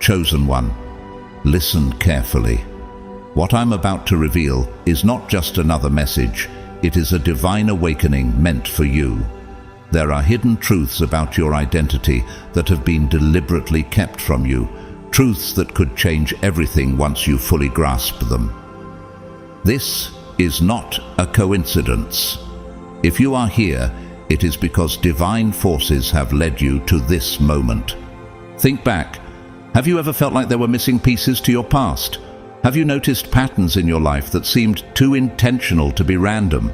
chosen one. Listen carefully. What I'm about to reveal is not just another message, it is a divine awakening meant for you. There are hidden truths about your identity that have been deliberately kept from you, truths that could change everything once you fully grasp them. This is not a coincidence. If you are here, it is because divine forces have led you to this moment. Think back. Have you ever felt like there were missing pieces to your past? Have you noticed patterns in your life that seemed too intentional to be random?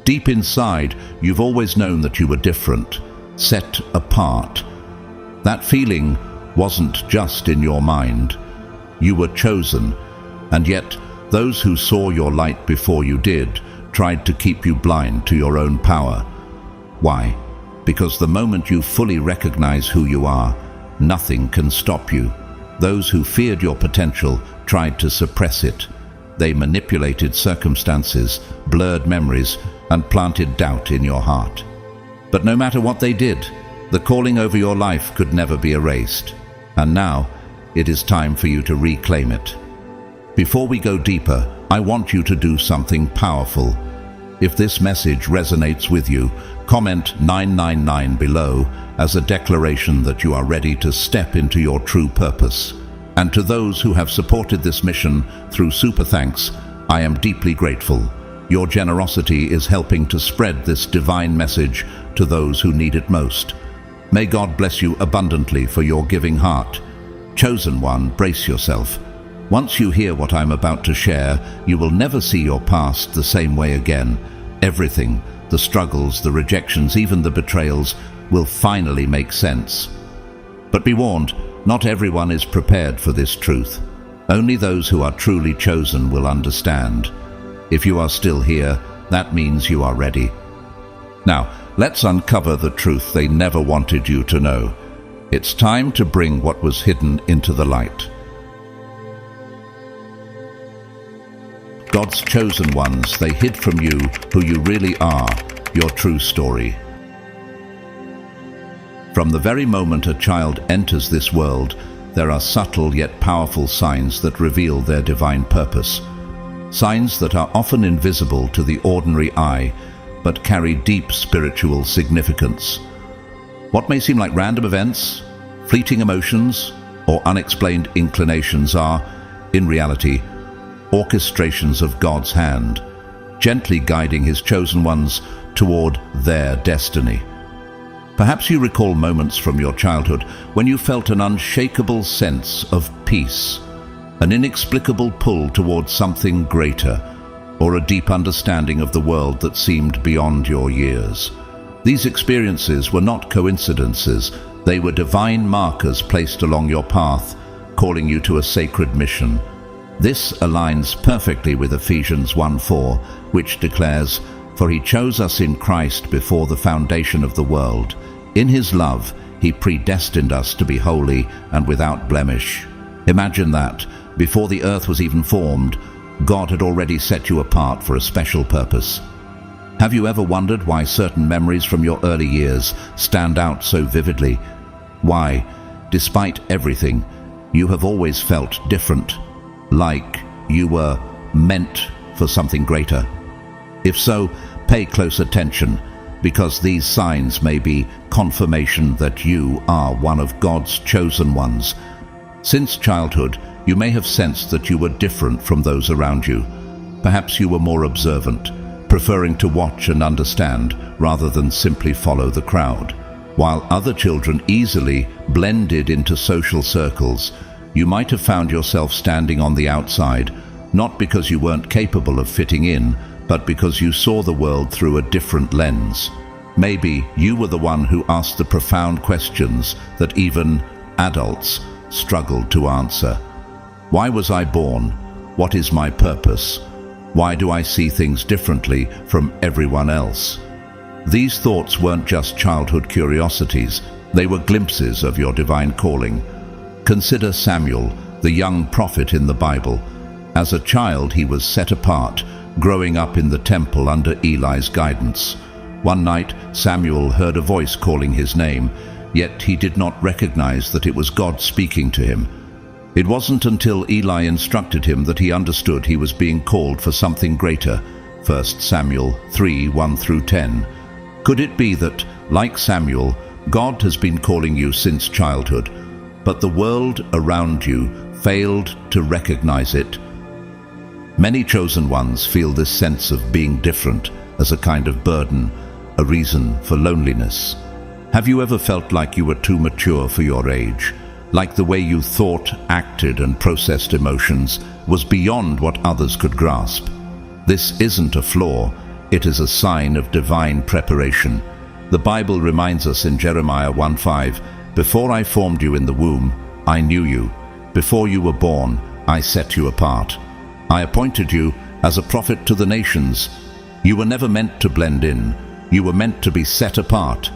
Deep inside, you've always known that you were different, set apart. That feeling wasn't just in your mind. You were chosen, and yet those who saw your light before you did tried to keep you blind to your own power. Why? Because the moment you fully recognize who you are, nothing can stop you. Those who feared your potential tried to suppress it. They manipulated circumstances, blurred memories, and planted doubt in your heart. But no matter what they did, the calling over your life could never be erased. And now, it is time for you to reclaim it. Before we go deeper, I want you to do something powerful. If this message resonates with you, comment 999 below as a declaration that you are ready to step into your true purpose. And to those who have supported this mission through Super Thanks, I am deeply grateful. Your generosity is helping to spread this divine message to those who need it most. May God bless you abundantly for your giving heart. Chosen one, brace yourself. Once you hear what I'm about to share, you will never see your past the same way again. Everything, the struggles, the rejections, even the betrayals, will finally make sense. But be warned, not everyone is prepared for this truth. Only those who are truly chosen will understand. If you are still here, that means you are ready. Now, let's uncover the truth they never wanted you to know. It's time to bring what was hidden into the light. God's chosen ones, they hid from you who you really are, your true story. From the very moment a child enters this world, there are subtle yet powerful signs that reveal their divine purpose. Signs that are often invisible to the ordinary eye, but carry deep spiritual significance. What may seem like random events, fleeting emotions, or unexplained inclinations are, in reality, orchestrations of God's hand, gently guiding His chosen ones toward their destiny. Perhaps you recall moments from your childhood when you felt an unshakable sense of peace, an inexplicable pull towards something greater, or a deep understanding of the world that seemed beyond your years. These experiences were not coincidences, they were divine markers placed along your path, calling you to a sacred mission. This aligns perfectly with Ephesians 1:4, which declares, "For He chose us in Christ before the foundation of the world. In His love, He predestined us to be holy and without blemish." Imagine that. Before the earth was even formed, God had already set you apart for a special purpose. Have you ever wondered why certain memories from your early years stand out so vividly? Why, despite everything, you have always felt different, like you were meant for something greater? If so, pay close attention, because these signs may be confirmation that you are one of God's chosen ones. Since childhood, you may have sensed that you were different from those around you. Perhaps you were more observant, preferring to watch and understand rather than simply follow the crowd. While other children easily blended into social circles, you might have found yourself standing on the outside, not because you weren't capable of fitting in, but because you saw the world through a different lens. Maybe you were the one who asked the profound questions that even adults struggled to answer. Why was I born? What is my purpose? Why do I see things differently from everyone else? These thoughts weren't just childhood curiosities, they were glimpses of your divine calling. Consider Samuel, the young prophet in the Bible. As a child, he was set apart, growing up in the temple under Eli's guidance. One night, Samuel heard a voice calling his name, yet he did not recognize that it was God speaking to him. It wasn't until Eli instructed him that he understood he was being called for something greater. 1 Samuel 3:1-10. Could it be that, like Samuel, God has been calling you since childhood, but the world around you failed to recognize it? Many chosen ones feel this sense of being different as a kind of burden, a reason for loneliness. Have you ever felt like you were too mature for your age? Like the way you thought, acted, and processed emotions was beyond what others could grasp? This isn't a flaw, it is a sign of divine preparation. The Bible reminds us in Jeremiah 1:5, "Before I formed you in the womb, I knew you. Before you were born, I set you apart. I appointed you as a prophet to the nations." You were never meant to blend in. You were meant to be set apart.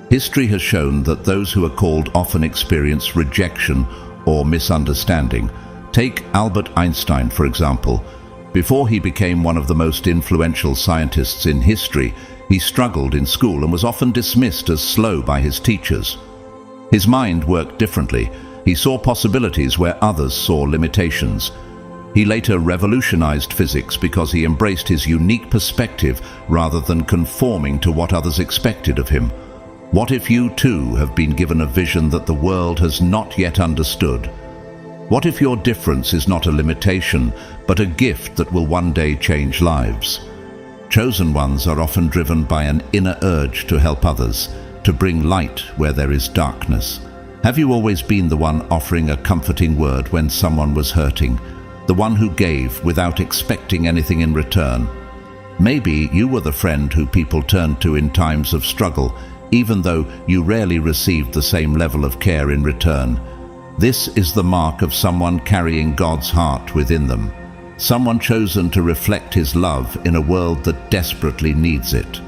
History has shown that those who are called often experience rejection or misunderstanding. Take Albert Einstein, for example. Before he became one of the most influential scientists in history, he struggled in school and was often dismissed as slow by his teachers. His mind worked differently. He saw possibilities where others saw limitations. He later revolutionized physics because he embraced his unique perspective rather than conforming to what others expected of him. What if you too have been given a vision that the world has not yet understood? What if your difference is not a limitation, but a gift that will one day change lives? Chosen ones are often driven by an inner urge to help others, to bring light where there is darkness. Have you always been the one offering a comforting word when someone was hurting? The one who gave without expecting anything in return? Maybe you were the friend who people turned to in times of struggle, even though you rarely received the same level of care in return. This is the mark of someone carrying God's heart within them, someone chosen to reflect His love in a world that desperately needs it.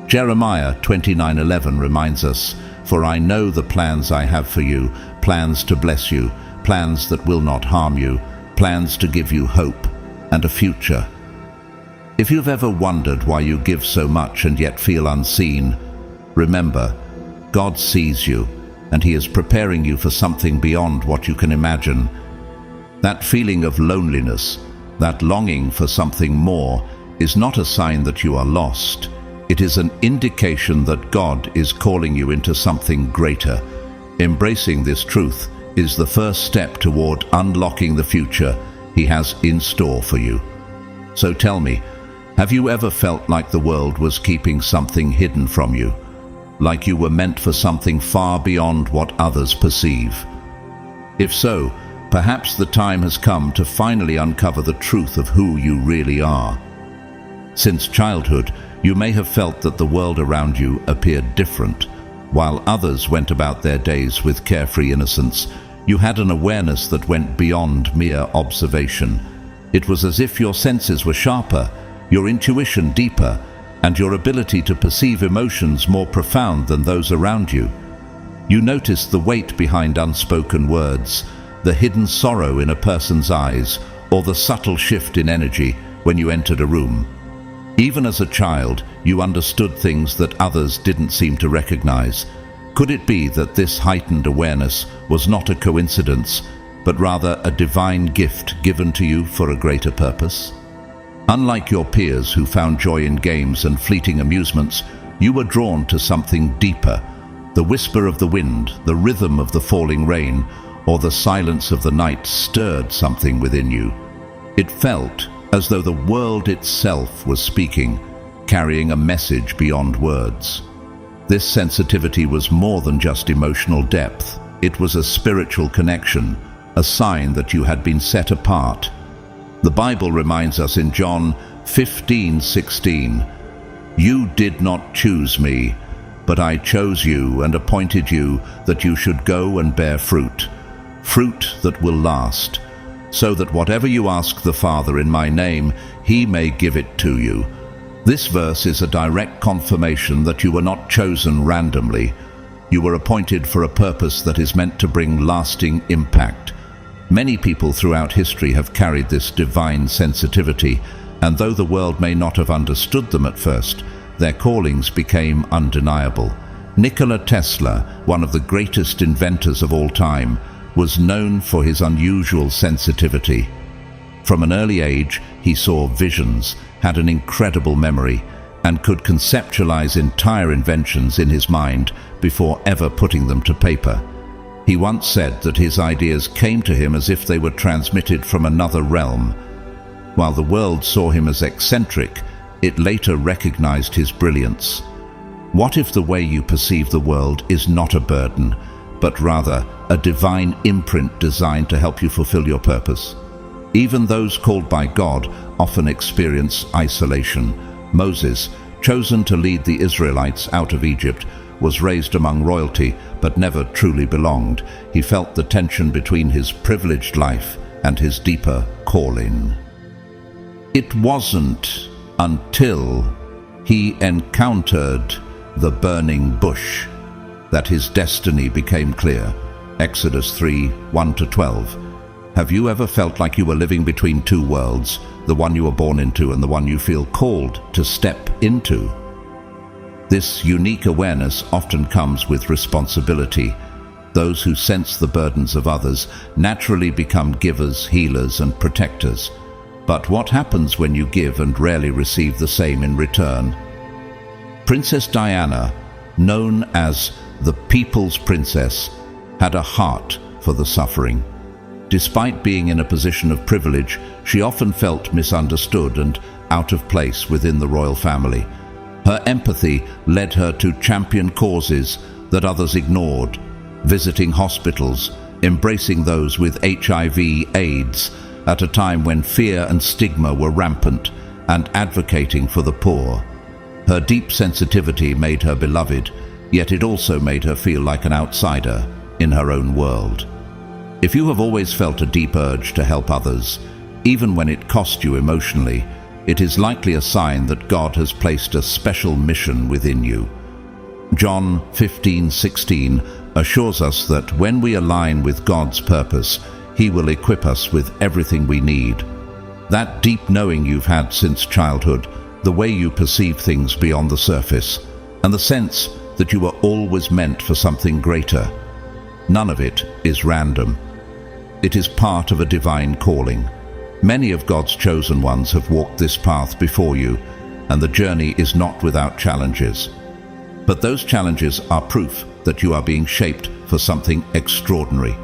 Jeremiah 29:11 reminds us, "For I know the plans I have for you, plans to bless you, plans that will not harm you, plans to give you hope and a future." If you've ever wondered why you give so much and yet feel unseen, remember, God sees you, and He is preparing you for something beyond what you can imagine. That feeling of loneliness, that longing for something more, is not a sign that you are lost. It is an indication that God is calling you into something greater. Embracing this truth is the first step toward unlocking the future He has in store for you. So tell me, have you ever felt like the world was keeping something hidden from you? Like you were meant for something far beyond what others perceive? If so, perhaps the time has come to finally uncover the truth of who you really are. Since childhood, you may have felt that the world around you appeared different. While others went about their days with carefree innocence, you had an awareness that went beyond mere observation. It was as if your senses were sharper, your intuition deeper, and your ability to perceive emotions more profound than those around you. You noticed the weight behind unspoken words, the hidden sorrow in a person's eyes, or the subtle shift in energy when you entered a room. Even as a child, you understood things that others didn't seem to recognize. Could it be that this heightened awareness was not a coincidence, but rather a divine gift given to you for a greater purpose? Unlike your peers who found joy in games and fleeting amusements, you were drawn to something deeper. The whisper of the wind, the rhythm of the falling rain, or the silence of the night stirred something within you. It felt as though the world itself was speaking, carrying a message beyond words. This sensitivity was more than just emotional depth. It was a spiritual connection, a sign that you had been set apart. The Bible reminds us in John 15:16, "You did not choose me, but I chose you and appointed you that you should go and bear fruit, fruit that will last, so that whatever you ask the Father in my name, He may give it to you." This verse is a direct confirmation that you were not chosen randomly. You were appointed for a purpose that is meant to bring lasting impact. Many people throughout history have carried this divine sensitivity, and though the world may not have understood them at first, their callings became undeniable. Nikola Tesla, one of the greatest inventors of all time, was known for his unusual sensitivity. From an early age, he saw visions, had an incredible memory, and could conceptualize entire inventions in his mind before ever putting them to paper. He once said that his ideas came to him as if they were transmitted from another realm. While the world saw him as eccentric, it later recognized his brilliance. What if the way you perceive the world is not a burden, but rather a divine imprint designed to help you fulfill your purpose? Even those called by God often experience isolation. Moses, chosen to lead the Israelites out of Egypt, was raised among royalty but never truly belonged. He felt the tension between his privileged life and his deeper calling. It wasn't until he encountered the burning bush that his destiny became clear. Exodus 3:1-12. Have you ever felt like you were living between two worlds, the one you were born into and the one you feel called to step into? This unique awareness often comes with responsibility. Those who sense the burdens of others naturally become givers, healers, and protectors. But what happens when you give and rarely receive the same in return? Princess Diana, known as the People's Princess, had a heart for the suffering. Despite being in a position of privilege, she often felt misunderstood and out of place within the royal family. Her empathy led her to champion causes that others ignored, visiting hospitals, embracing those with HIV/AIDS at a time when fear and stigma were rampant, and advocating for the poor. Her deep sensitivity made her beloved, yet it also made her feel like an outsider in her own world. If you have always felt a deep urge to help others, even when it cost you emotionally, it is likely a sign that God has placed a special mission within you. John 15:16 assures us that when we align with God's purpose, He will equip us with everything we need. That deep knowing you've had since childhood, the way you perceive things beyond the surface, and the sense that you were always meant for something greater. None of it is random. It is part of a divine calling. Many of God's chosen ones have walked this path before you, and the journey is not without challenges. But those challenges are proof that you are being shaped for something extraordinary.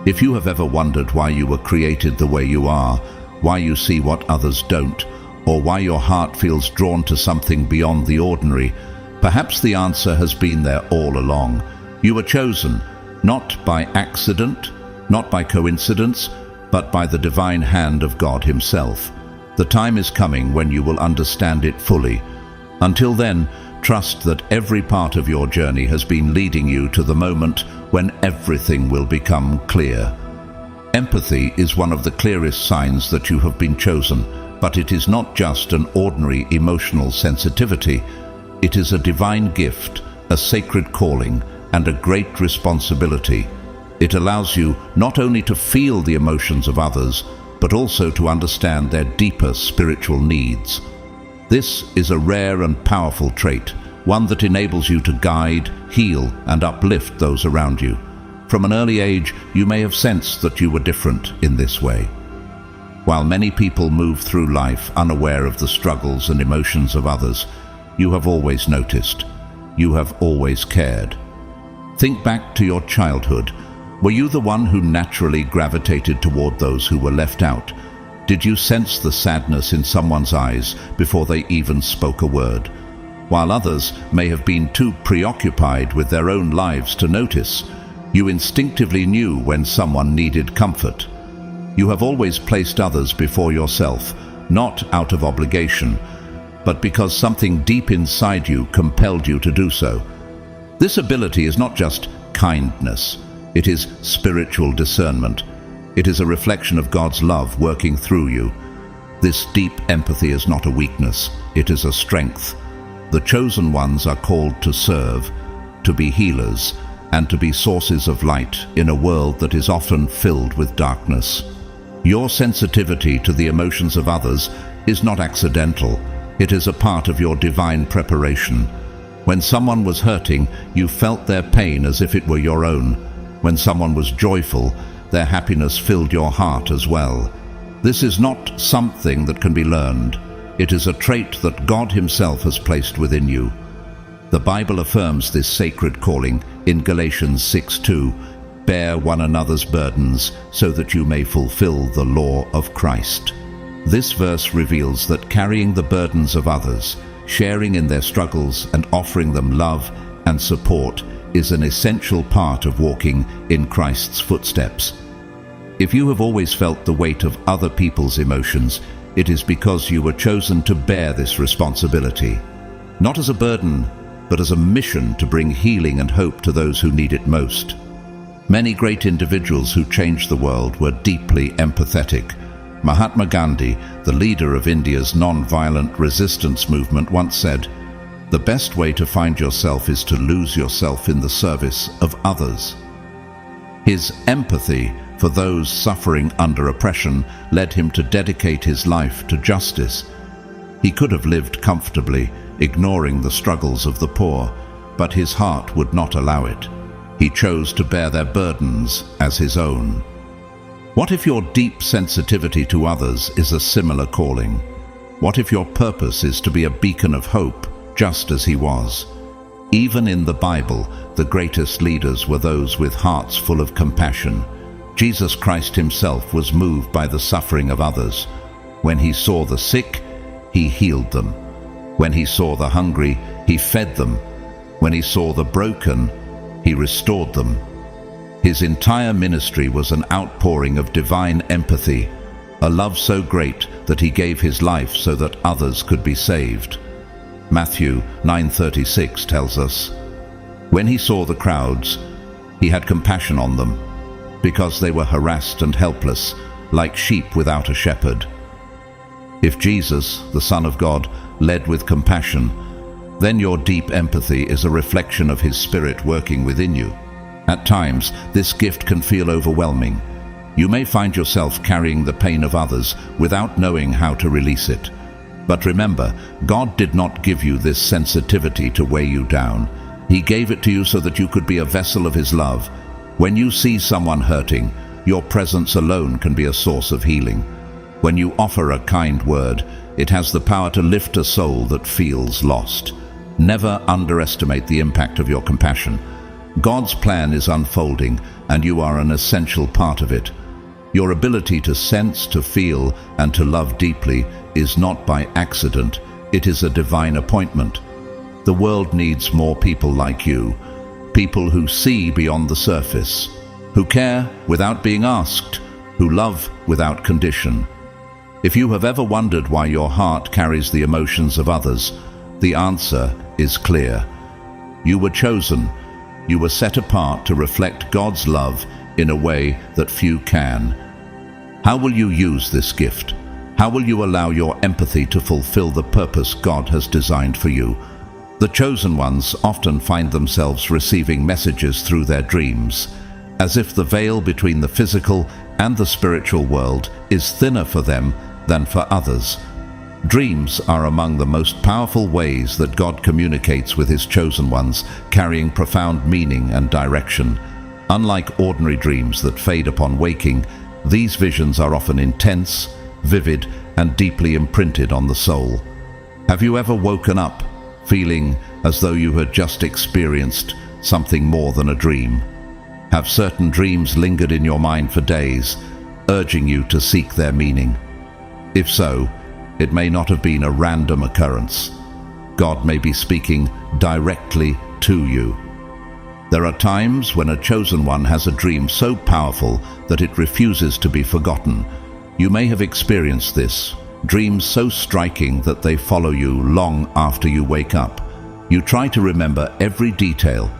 If you have ever wondered why you were created the way you are, why you see what others don't, or why your heart feels drawn to something beyond the ordinary, perhaps the answer has been there all along. You were chosen, not by accident, not by coincidence, but by the divine hand of God Himself. The time is coming when you will understand it fully. Until then, trust that every part of your journey has been leading you to the moment when everything will become clear. Empathy is one of the clearest signs that you have been chosen, but it is not just an ordinary emotional sensitivity. It is a divine gift, a sacred calling, and a great responsibility. It allows you not only to feel the emotions of others, but also to understand their deeper spiritual needs. This is a rare and powerful trait, one that enables you to guide, heal, and uplift those around you. From an early age, you may have sensed that you were different in this way. While many people move through life unaware of the struggles and emotions of others, you have always noticed. You have always cared. Think back to your childhood. Were you the one who naturally gravitated toward those who were left out? Did you sense the sadness in someone's eyes before they even spoke a word? While others may have been too preoccupied with their own lives to notice, you instinctively knew when someone needed comfort. You have always placed others before yourself, not out of obligation, but because something deep inside you compelled you to do so. This ability is not just kindness. It is spiritual discernment. It is a reflection of God's love working through you. This deep empathy is not a weakness, it is a strength. The chosen ones are called to serve, to be healers, and to be sources of light in a world that is often filled with darkness. Your sensitivity to the emotions of others is not accidental. It is a part of your divine preparation. When someone was hurting, you felt their pain as if it were your own. When someone was joyful, their happiness filled your heart as well. This is not something that can be learned. It is a trait that God Himself has placed within you. The Bible affirms this sacred calling in Galatians 6:2, "Bear one another's burdens so that you may fulfill the law of Christ." This verse reveals that carrying the burdens of others, sharing in their struggles and offering them love and support is an essential part of walking in Christ's footsteps. If you have always felt the weight of other people's emotions, it is because you were chosen to bear this responsibility, not as a burden, but as a mission to bring healing and hope to those who need it most. Many great individuals who changed the world were deeply empathetic. Mahatma Gandhi, the leader of India's non-violent resistance movement, once said, "The best way to find yourself is to lose yourself in the service of others." His empathy for those suffering under oppression led him to dedicate his life to justice. He could have lived comfortably, ignoring the struggles of the poor, but his heart would not allow it. He chose to bear their burdens as his own. What if your deep sensitivity to others is a similar calling? What if your purpose is to be a beacon of hope, just as he was? Even in the Bible, the greatest leaders were those with hearts full of compassion. Jesus Christ Himself was moved by the suffering of others. When He saw the sick, He healed them. When He saw the hungry, He fed them. When He saw the broken, He restored them. His entire ministry was an outpouring of divine empathy, a love so great that He gave His life so that others could be saved. Matthew 9:36 tells us, "When He saw the crowds, He had compassion on them, because they were harassed and helpless, like sheep without a shepherd." If Jesus, the Son of God, led with compassion, then your deep empathy is a reflection of His Spirit working within you. At times, this gift can feel overwhelming. You may find yourself carrying the pain of others without knowing how to release it. But remember, God did not give you this sensitivity to weigh you down. He gave it to you so that you could be a vessel of His love. When you see someone hurting, your presence alone can be a source of healing. When you offer a kind word, it has the power to lift a soul that feels lost. Never underestimate the impact of your compassion. God's plan is unfolding, and you are an essential part of it. Your ability to sense, to feel, and to love deeply is not by accident. It is a divine appointment. The world needs more people like you, people who see beyond the surface, who care without being asked, who love without condition. If you have ever wondered why your heart carries the emotions of others, the answer is clear. You were chosen. You were set apart to reflect God's love in a way that few can. How will you use this gift? How will you allow your empathy to fulfill the purpose God has designed for you? The chosen ones often find themselves receiving messages through their dreams, as if the veil between the physical and the spiritual world is thinner for them than for others. Dreams are among the most powerful ways that God communicates with His chosen ones, carrying profound meaning and direction. Unlike ordinary dreams that fade upon waking, these visions are often intense, vivid, and deeply imprinted on the soul. Have you ever woken up feeling as though you had just experienced something more than a dream? Have certain dreams lingered in your mind for days, urging you to seek their meaning? If so, it may not have been a random occurrence. God may be speaking directly to you. There are times when a chosen one has a dream so powerful that it refuses to be forgotten. You may have experienced this, dreams so striking that they follow you long after you wake up. You try to remember every detail,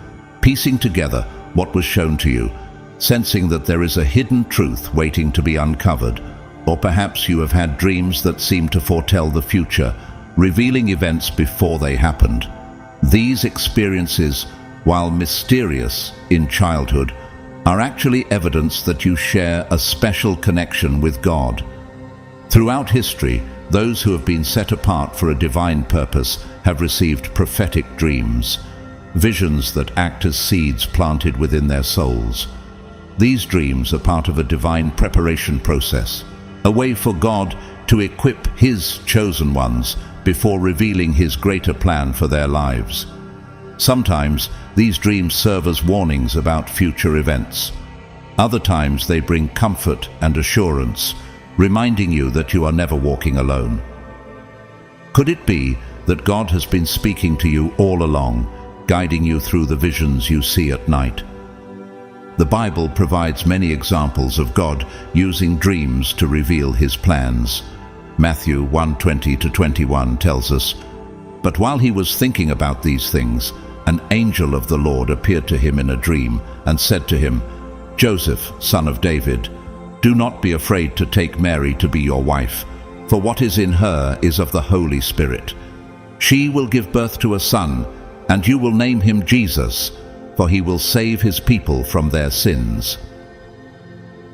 piecing together what was shown to you, sensing that there is a hidden truth waiting to be uncovered. Or perhaps you have had dreams that seem to foretell the future, revealing events before they happened. These experiences, while mysterious in childhood, are actually evidence that you share a special connection with God. Throughout history, those who have been set apart for a divine purpose have received prophetic dreams, visions that act as seeds planted within their souls. These dreams are part of a divine preparation process, a way for God to equip His chosen ones before revealing His greater plan for their lives. Sometimes these dreams serve as warnings about future events. Other times they bring comfort and assurance, reminding you that you are never walking alone. Could it be that God has been speaking to you all along, guiding you through the visions you see at night? The Bible provides many examples of God using dreams to reveal His plans. Matthew 1:20-21 tells us, "But while he was thinking about these things, an angel of the Lord appeared to him in a dream and said to him, 'Joseph, son of David, do not be afraid to take Mary to be your wife, for what is in her is of the Holy Spirit. She will give birth to a son, and you will name him Jesus, for he will save his people from their sins.'"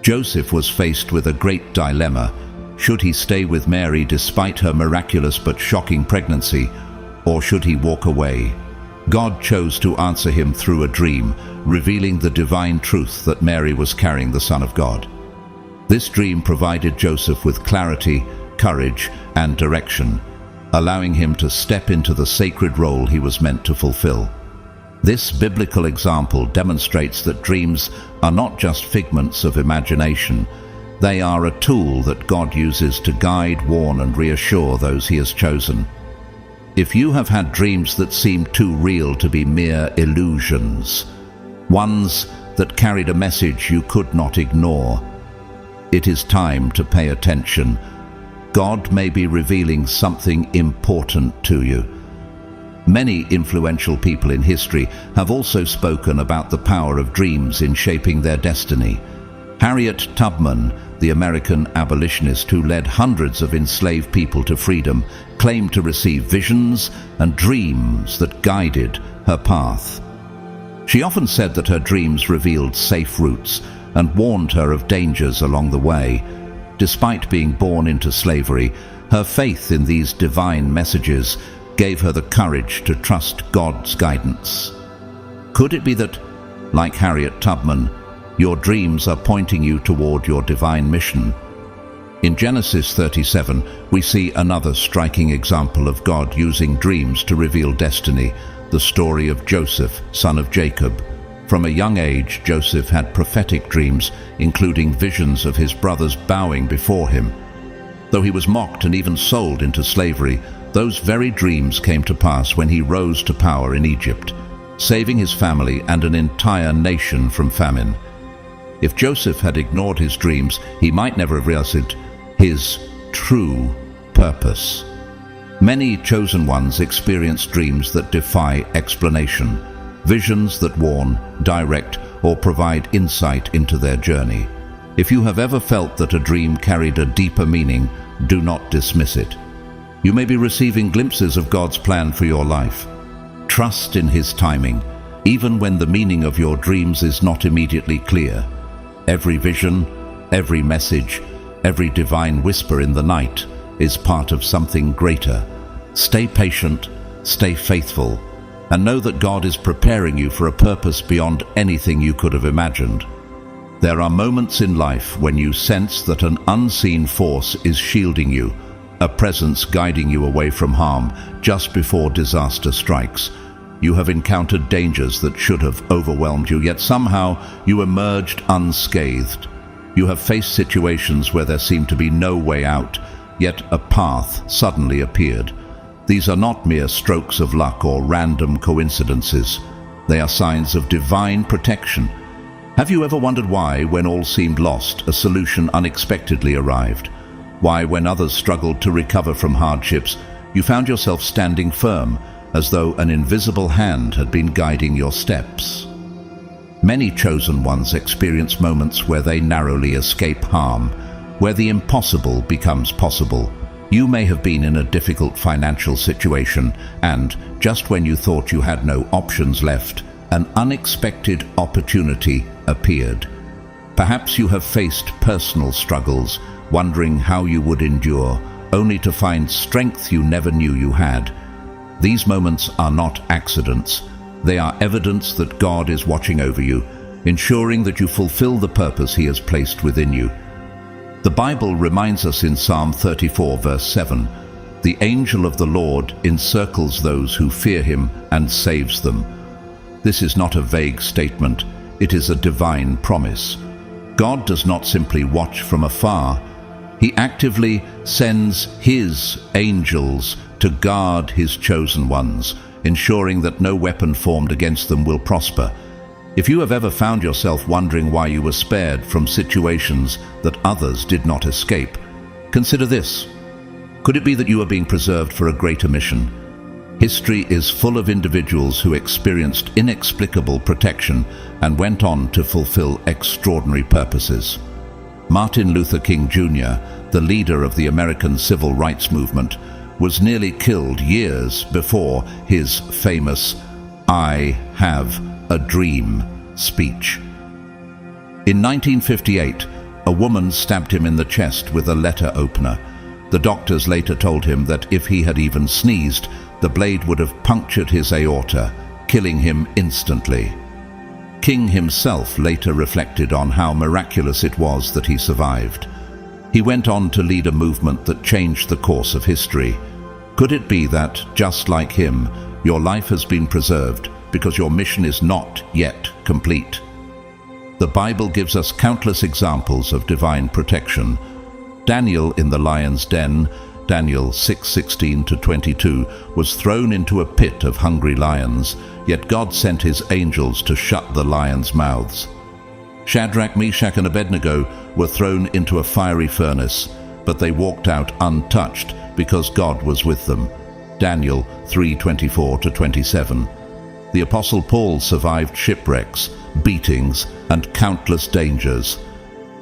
Joseph was faced with a great dilemma. Should he stay with Mary despite her miraculous but shocking pregnancy, or should he walk away? God chose to answer him through a dream, revealing the divine truth that Mary was carrying the Son of God. This dream provided Joseph with clarity, courage, and direction, allowing him to step into the sacred role he was meant to fulfill. This biblical example demonstrates that dreams are not just figments of imagination. They are a tool that God uses to guide, warn, and reassure those He has chosen. If you have had dreams that seemed too real to be mere illusions, ones that carried a message you could not ignore, it is time to pay attention. God may be revealing something important to you. Many influential people in history have also spoken about the power of dreams in shaping their destiny. Harriet Tubman, the American abolitionist who led hundreds of enslaved people to freedom, claimed to receive visions and dreams that guided her path. She often said that her dreams revealed safe routes and warned her of dangers along the way. Despite being born into slavery, her faith in these divine messages gave her the courage to trust God's guidance. Could it be that, like Harriet Tubman, your dreams are pointing you toward your divine mission? In Genesis 37, we see another striking example of God using dreams to reveal destiny, the story of Joseph, son of Jacob. From a young age, Joseph had prophetic dreams, including visions of his brothers bowing before him. Though he was mocked and even sold into slavery, those very dreams came to pass when he rose to power in Egypt, saving his family and an entire nation from famine. If Joseph had ignored his dreams, he might never have realized his true purpose. Many chosen ones experience dreams that defy explanation, visions that warn, direct, or provide insight into their journey. If you have ever felt that a dream carried a deeper meaning, do not dismiss it. You may be receiving glimpses of God's plan for your life. Trust in His timing, even when the meaning of your dreams is not immediately clear. Every vision, every message, every divine whisper in the night is part of something greater. Stay patient, stay faithful, and know that God is preparing you for a purpose beyond anything you could have imagined. There are moments in life when you sense that an unseen force is shielding you, a presence guiding you away from harm just before disaster strikes. You have encountered dangers that should have overwhelmed you, yet somehow you emerged unscathed. You have faced situations where there seemed to be no way out, yet a path suddenly appeared. These are not mere strokes of luck or random coincidences. They are signs of divine protection. Have you ever wondered why, when all seemed lost, a solution unexpectedly arrived? Why, when others struggled to recover from hardships, you found yourself standing firm, as though an invisible hand had been guiding your steps? Many chosen ones experience moments where they narrowly escape harm, where the impossible becomes possible. You may have been in a difficult financial situation, and just when you thought you had no options left, an unexpected opportunity appeared. Perhaps you have faced personal struggles, wondering how you would endure, only to find strength you never knew you had. These moments are not accidents. They are evidence that God is watching over you, ensuring that you fulfill the purpose He has placed within you. The Bible reminds us in Psalm 34 verse 7, "The angel of the Lord encircles those who fear Him and saves them." This is not a vague statement, it is a divine promise. God does not simply watch from afar. He actively sends His angels to guard His chosen ones, ensuring that no weapon formed against them will prosper. If you have ever found yourself wondering why you were spared from situations that others did not escape, consider this. Could it be that you are being preserved for a greater mission? History is full of individuals who experienced inexplicable protection and went on to fulfill extraordinary purposes. Martin Luther King Jr., the leader of the American Civil Rights Movement, was nearly killed years before his famous "I have a dream" speech. In 1958, a woman stabbed him in the chest with a letter opener. The doctors later told him that if he had even sneezed, the blade would have punctured his aorta, killing him instantly. King himself later reflected on how miraculous it was that he survived. He went on to lead a movement that changed the course of history. Could it be that, just like him, your life has been preserved because your mission is not yet complete? The Bible gives us countless examples of divine protection. Daniel in the lion's den, Daniel 6:16-22, was thrown into a pit of hungry lions, yet God sent His angels to shut the lions' mouths. Shadrach, Meshach, and Abednego were thrown into a fiery furnace, but they walked out untouched because God was with them. Daniel 3:24-27. The Apostle Paul survived shipwrecks, beatings, and countless dangers.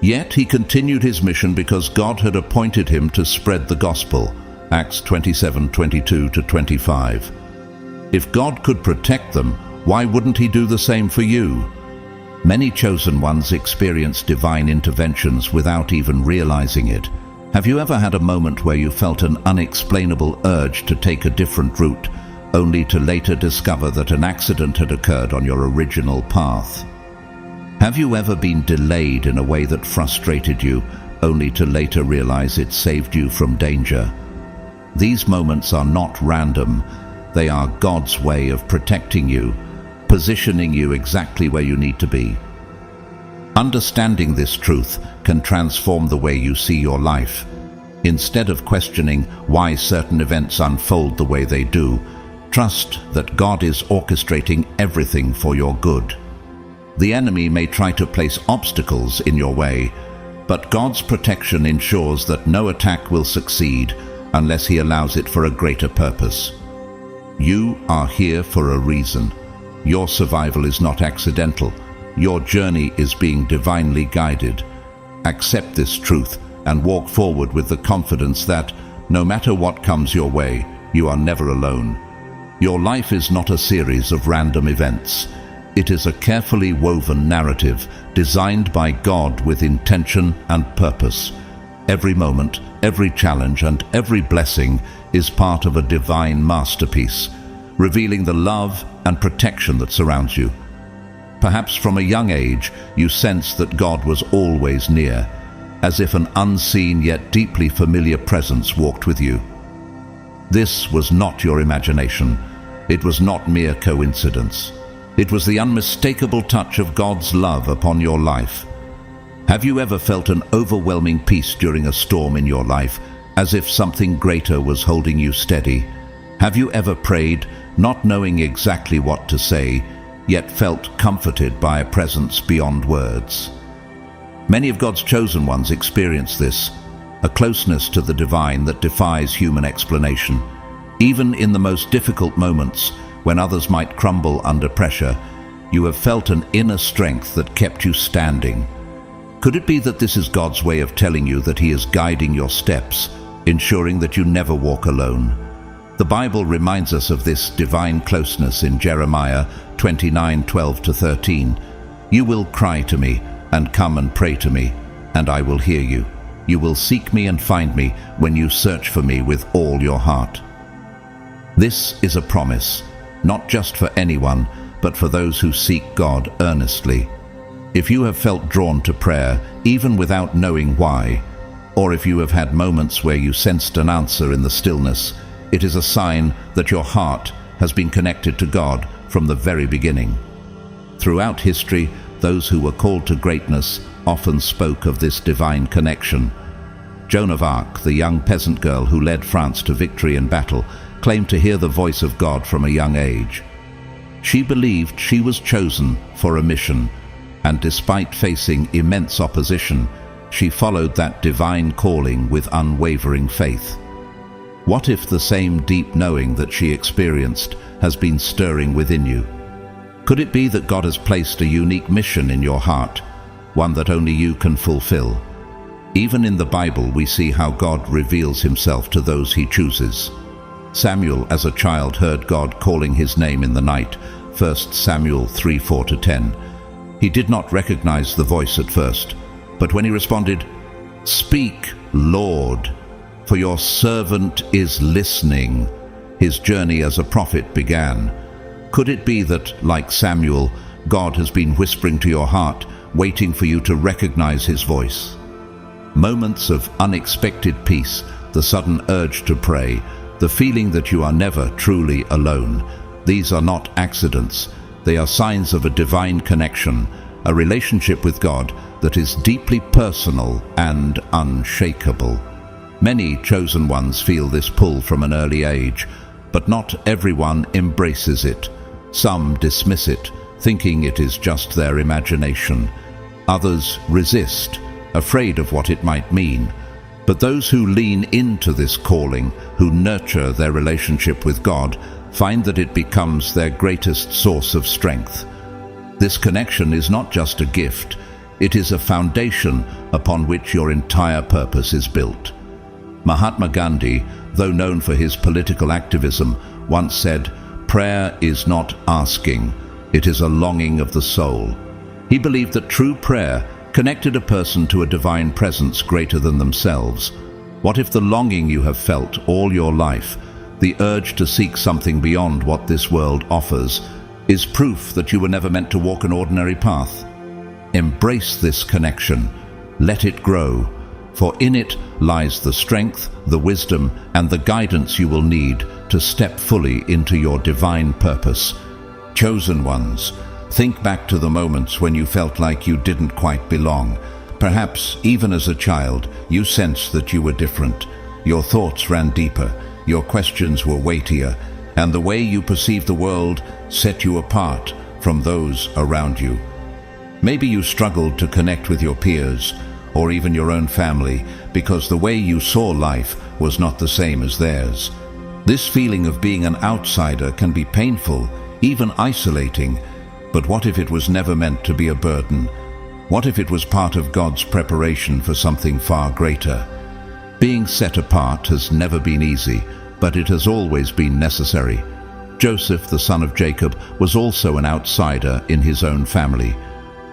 Yet he continued his mission because God had appointed him to spread the gospel. Acts 27:22-25. If God could protect them, why wouldn't He do the same for you? Many chosen ones experience divine interventions without even realizing it. Have you ever had a moment where you felt an unexplainable urge to take a different route, only to later discover that an accident had occurred on your original path? Have you ever been delayed in a way that frustrated you, only to later realize it saved you from danger? These moments are not random. They are God's way of protecting you, positioning you exactly where you need to be. Understanding this truth can transform the way you see your life. Instead of questioning why certain events unfold the way they do, trust that God is orchestrating everything for your good. The enemy may try to place obstacles in your way, but God's protection ensures that no attack will succeed unless He allows it for a greater purpose. You are here for a reason. Your survival is not accidental. Your journey is being divinely guided. Accept this truth and walk forward with the confidence that, no matter what comes your way, you are never alone. Your life is not a series of random events. It is a carefully woven narrative designed by God with intention and purpose. Every moment, every challenge, and every blessing is part of a divine masterpiece, revealing the love and protection that surrounds you. Perhaps from a young age, you sensed that God was always near, as if an unseen yet deeply familiar presence walked with you. This was not your imagination. It was not mere coincidence. It was the unmistakable touch of God's love upon your life. Have you ever felt an overwhelming peace during a storm in your life, as if something greater was holding you steady? Have you ever prayed, not knowing exactly what to say, yet felt comforted by a presence beyond words? Many of God's chosen ones experience this, a closeness to the divine that defies human explanation. Even in the most difficult moments, when others might crumble under pressure, you have felt an inner strength that kept you standing. Could it be that this is God's way of telling you that He is guiding your steps, ensuring that you never walk alone? The Bible reminds us of this divine closeness in Jeremiah 29:12-13. You will cry to me and come and pray to me, and I will hear you. You will seek me and find me when you search for me with all your heart. This is a promise, not just for anyone, but for those who seek God earnestly. If you have felt drawn to prayer, even without knowing why, or if you have had moments where you sensed an answer in the stillness, it is a sign that your heart has been connected to God from the very beginning. Throughout history, those who were called to greatness often spoke of this divine connection. Joan of Arc, the young peasant girl who led France to victory in battle, claimed to hear the voice of God from a young age. She believed she was chosen for a mission, and despite facing immense opposition, she followed that divine calling with unwavering faith. What if the same deep knowing that she experienced has been stirring within you? Could it be that God has placed a unique mission in your heart, one that only you can fulfill? Even in the Bible, we see how God reveals himself to those he chooses. Samuel, as a child, heard God calling his name in the night, 1 Samuel 3:4-10. He did not recognize the voice at first, but when he responded, "Speak, Lord, for your servant is listening," his journey as a prophet began. Could it be that, like Samuel, God has been whispering to your heart, waiting for you to recognize his voice? Moments of unexpected peace, the sudden urge to pray, the feeling that you are never truly alone. These are not accidents. They are signs of a divine connection, a relationship with God that is deeply personal and unshakable. Many chosen ones feel this pull from an early age, but not everyone embraces it. Some dismiss it, thinking it is just their imagination. Others resist, afraid of what it might mean. But those who lean into this calling, who nurture their relationship with God, find that it becomes their greatest source of strength. This connection is not just a gift, it is a foundation upon which your entire purpose is built. Mahatma Gandhi, though known for his political activism, once said, "Prayer is not asking, it is a longing of the soul." He believed that true prayer connected a person to a divine presence greater than themselves. What if the longing you have felt all your life, the urge to seek something beyond what this world offers, is proof that you were never meant to walk an ordinary path? Embrace this connection. Let it grow, for in it lies the strength, the wisdom, and the guidance you will need to step fully into your divine purpose. Chosen ones, think back to the moments when you felt like you didn't quite belong. Perhaps, even as a child, you sensed that you were different. Your thoughts ran deeper, your questions were weightier, and the way you perceived the world set you apart from those around you. Maybe you struggled to connect with your peers, or even your own family, because the way you saw life was not the same as theirs. This feeling of being an outsider can be painful, even isolating, but what if it was never meant to be a burden? What if it was part of God's preparation for something far greater? Being set apart has never been easy, but it has always been necessary. Joseph, the son of Jacob, was also an outsider in his own family.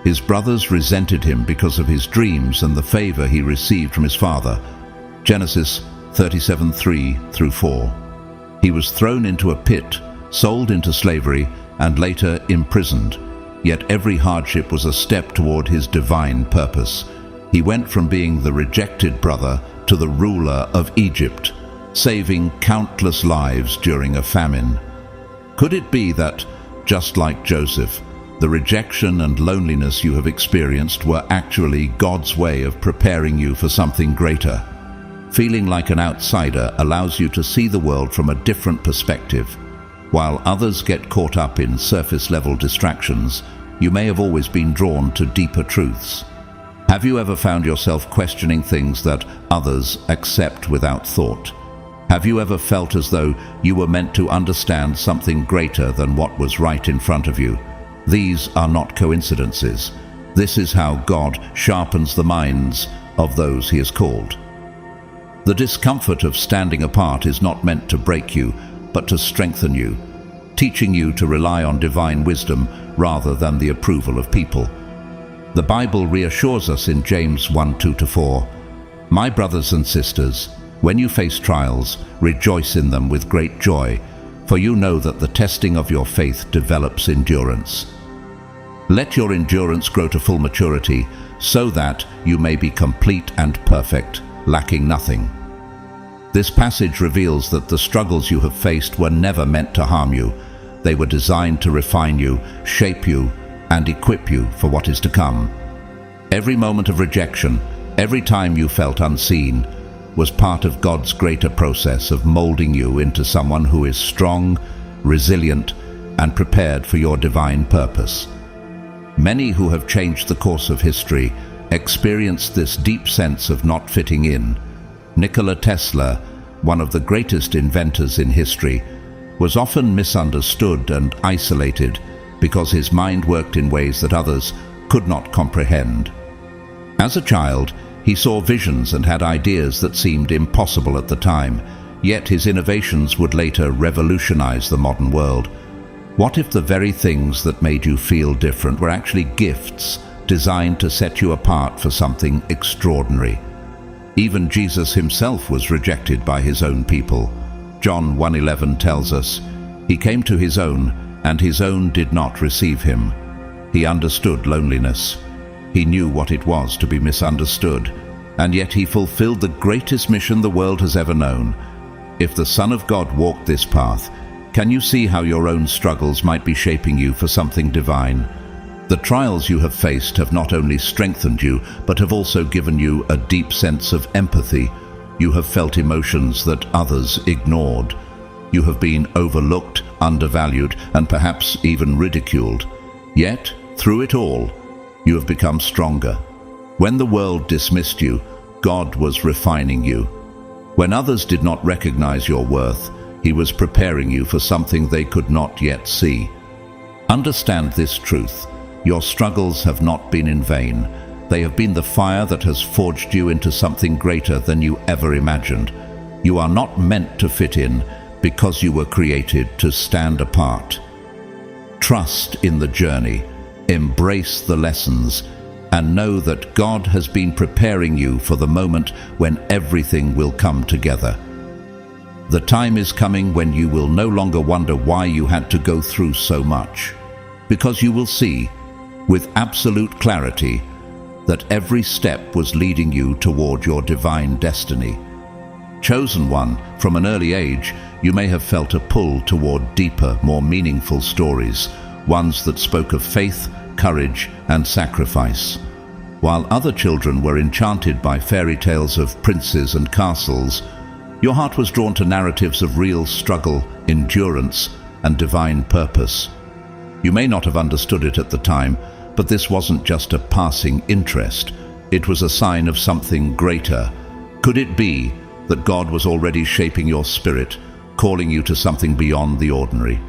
His brothers resented him because of his dreams and the favor he received from his father. Genesis 37:3-4. He was thrown into a pit, sold into slavery, and later imprisoned. Yet every hardship was a step toward his divine purpose. He went from being the rejected brother to the ruler of Egypt, saving countless lives during a famine. Could it be that, just like Joseph, the rejection and loneliness you have experienced were actually God's way of preparing you for something greater? Feeling like an outsider allows you to see the world from a different perspective. While others get caught up in surface-level distractions, you may have always been drawn to deeper truths. Have you ever found yourself questioning things that others accept without thought? Have you ever felt as though you were meant to understand something greater than what was right in front of you? These are not coincidences. This is how God sharpens the minds of those he has called. The discomfort of standing apart is not meant to break you, but to strengthen you, teaching you to rely on divine wisdom rather than the approval of people. The Bible reassures us in James 1:2-4, "My brothers and sisters, when you face trials, rejoice in them with great joy, for you know that the testing of your faith develops endurance." Let your endurance grow to full maturity, so that you may be complete and perfect, lacking nothing. This passage reveals that the struggles you have faced were never meant to harm you. They were designed to refine you, shape you, and equip you for what is to come. Every moment of rejection, every time you felt unseen, was part of God's greater process of molding you into someone who is strong, resilient, and prepared for your divine purpose. Many who have changed the course of history experienced this deep sense of not fitting in. Nikola Tesla, one of the greatest inventors in history, was often misunderstood and isolated because his mind worked in ways that others could not comprehend. As a child, he saw visions and had ideas that seemed impossible at the time, yet his innovations would later revolutionize the modern world. What if the very things that made you feel different were actually gifts designed to set you apart for something extraordinary? Even Jesus himself was rejected by his own people. John 1:11 tells us, "He came to his own, and his own did not receive him." He understood loneliness. He knew what it was to be misunderstood, and yet he fulfilled the greatest mission the world has ever known. If the Son of God walked this path, can you see how your own struggles might be shaping you for something divine? The trials you have faced have not only strengthened you, but have also given you a deep sense of empathy. You have felt emotions that others ignored. You have been overlooked, undervalued, and perhaps even ridiculed. Yet, through it all, you have become stronger. When the world dismissed you, God was refining you. When others did not recognize your worth, He was preparing you for something they could not yet see. Understand this truth. Your struggles have not been in vain. They have been the fire that has forged you into something greater than you ever imagined. You are not meant to fit in because you were created to stand apart. Trust in the journey, embrace the lessons, and know that God has been preparing you for the moment when everything will come together. The time is coming when you will no longer wonder why you had to go through so much, because you will see, with absolute clarity, that every step was leading you toward your divine destiny. Chosen one, from an early age, you may have felt a pull toward deeper, more meaningful stories, ones that spoke of faith, courage, and sacrifice. While other children were enchanted by fairy tales of princes and castles, your heart was drawn to narratives of real struggle, endurance, and divine purpose. You may not have understood it at the time, but this wasn't just a passing interest. It was a sign of something greater. Could it be that God was already shaping your spirit, calling you to something beyond the ordinary?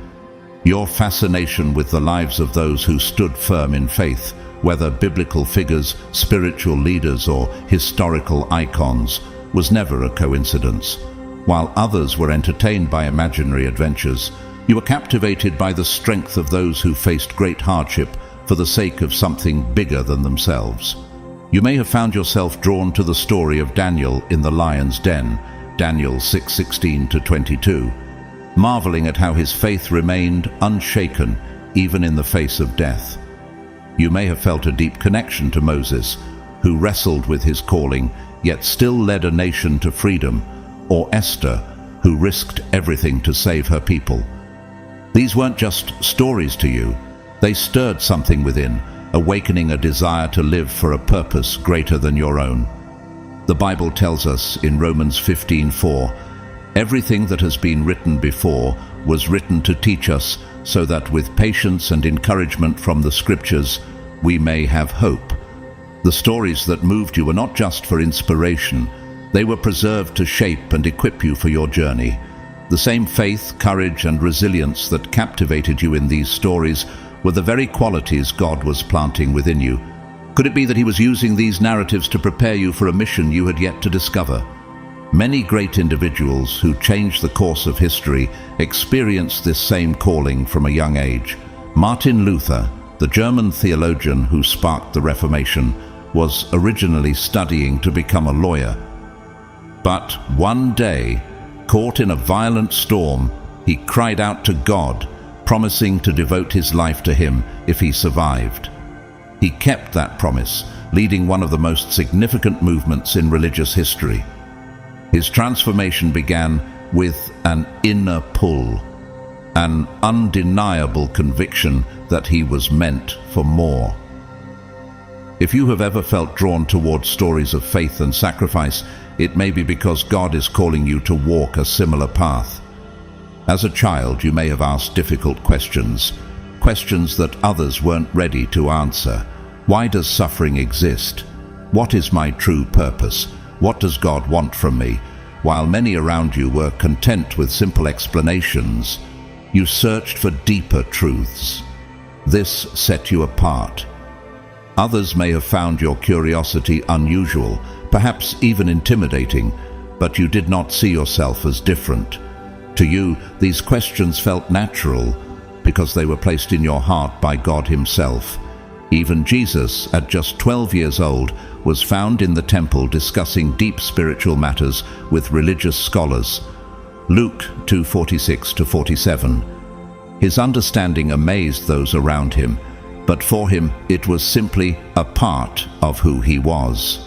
Your fascination with the lives of those who stood firm in faith, whether biblical figures, spiritual leaders, or historical icons, was never a coincidence. While others were entertained by imaginary adventures, you were captivated by the strength of those who faced great hardship for the sake of something bigger than themselves. You may have found yourself drawn to the story of Daniel in the lion's den, Daniel 6:16-22, marveling at how his faith remained unshaken even in the face of death. You may have felt a deep connection to Moses, who wrestled with his calling, yet still led a nation to freedom, or Esther, who risked everything to save her people. These weren't just stories to you. They stirred something within, awakening a desire to live for a purpose greater than your own. The Bible tells us in Romans 15:4, "Everything that has been written before was written to teach us, so that with patience and encouragement from the Scriptures we may have hope." The stories that moved you were not just for inspiration. They were preserved to shape and equip you for your journey. The same faith, courage, and resilience that captivated you in these stories were the very qualities God was planting within you. Could it be that He was using these narratives to prepare you for a mission you had yet to discover? Many great individuals who changed the course of history experienced this same calling from a young age. Martin Luther, the German theologian who sparked the Reformation, was originally studying to become a lawyer. But one day, caught in a violent storm, he cried out to God, promising to devote his life to Him if he survived. He kept that promise, leading one of the most significant movements in religious history. His transformation began with an inner pull, an undeniable conviction that he was meant for more. If you have ever felt drawn towards stories of faith and sacrifice, it may be because God is calling you to walk a similar path. As a child, you may have asked difficult questions, questions that others weren't ready to answer. Why does suffering exist? What is my true purpose? What does God want from me? While many around you were content with simple explanations, you searched for deeper truths. This set you apart. Others may have found your curiosity unusual, perhaps even intimidating, but you did not see yourself as different. To you, these questions felt natural because they were placed in your heart by God Himself. Even Jesus, at just 12 years old, was found in the temple discussing deep spiritual matters with religious scholars. Luke 2:46-47. His understanding amazed those around him, but for him it was simply a part of who he was.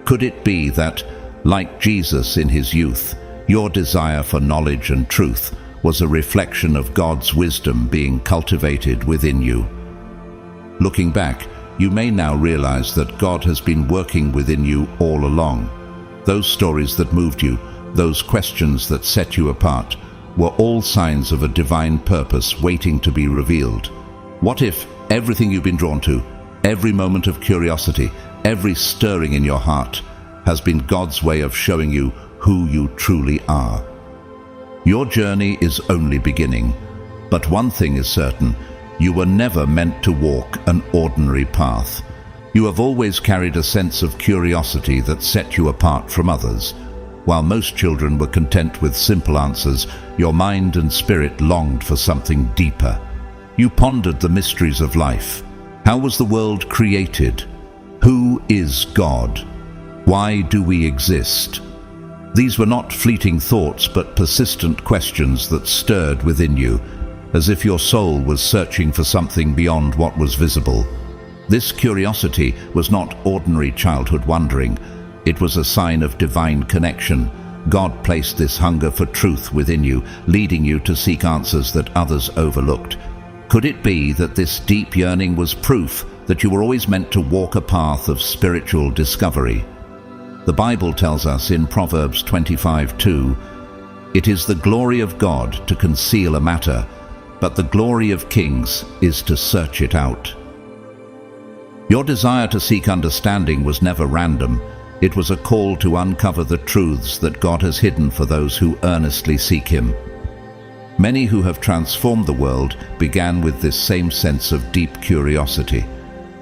Could it be that, like Jesus in his youth, your desire for knowledge and truth was a reflection of God's wisdom being cultivated within you? Looking back, you may now realize that God has been working within you all along. Those stories that moved you, those questions that set you apart, were all signs of a divine purpose waiting to be revealed. What if everything you've been drawn to, every moment of curiosity, every stirring in your heart, has been God's way of showing you who you truly are? Your journey is only beginning, but one thing is certain: you were never meant to walk an ordinary path. You have always carried a sense of curiosity that set you apart from others. While most children were content with simple answers, your mind and spirit longed for something deeper. You pondered the mysteries of life. How was the world created? Who is God? Why do we exist? These were not fleeting thoughts, but persistent questions that stirred within you, as if your soul was searching for something beyond what was visible. This curiosity was not ordinary childhood wondering. It was a sign of divine connection. God placed this hunger for truth within you, leading you to seek answers that others overlooked. Could it be that this deep yearning was proof that you were always meant to walk a path of spiritual discovery? The Bible tells us in Proverbs 25:2, "It is the glory of God to conceal a matter, but the glory of kings is to search it out." Your desire to seek understanding was never random. It was a call to uncover the truths that God has hidden for those who earnestly seek Him. Many who have transformed the world began with this same sense of deep curiosity.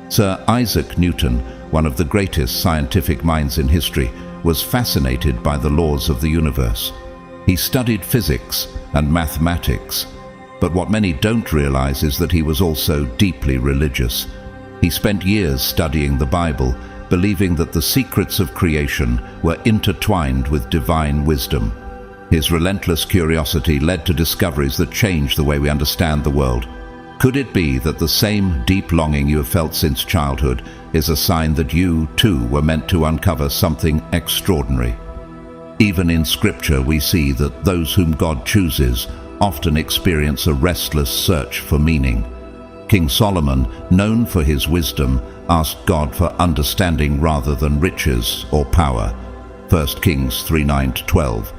Sir Isaac Newton, one of the greatest scientific minds in history, was fascinated by the laws of the universe. He studied physics and mathematics, but what many don't realize is that he was also deeply religious. He spent years studying the Bible, believing that the secrets of creation were intertwined with divine wisdom. His relentless curiosity led to discoveries that changed the way we understand the world. Could it be that the same deep longing you have felt since childhood is a sign that you, too, were meant to uncover something extraordinary? Even in Scripture, we see that those whom God chooses often experience a restless search for meaning. King Solomon, known for his wisdom, asked God for understanding rather than riches or power. 1 Kings 3:9-12.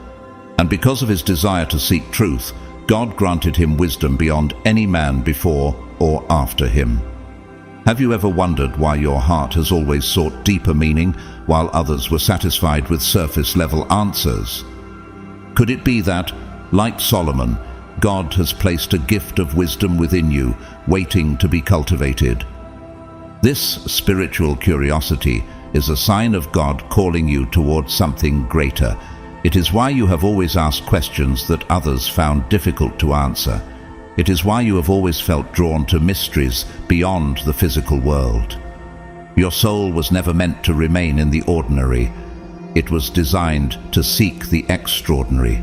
And because of his desire to seek truth, God granted him wisdom beyond any man before or after him. Have you ever wondered why your heart has always sought deeper meaning while others were satisfied with surface-level answers? Could it be that, like Solomon, God has placed a gift of wisdom within you, waiting to be cultivated? This spiritual curiosity is a sign of God calling you towards something greater. It is why you have always asked questions that others found difficult to answer. It is why you have always felt drawn to mysteries beyond the physical world. Your soul was never meant to remain in the ordinary. It was designed to seek the extraordinary.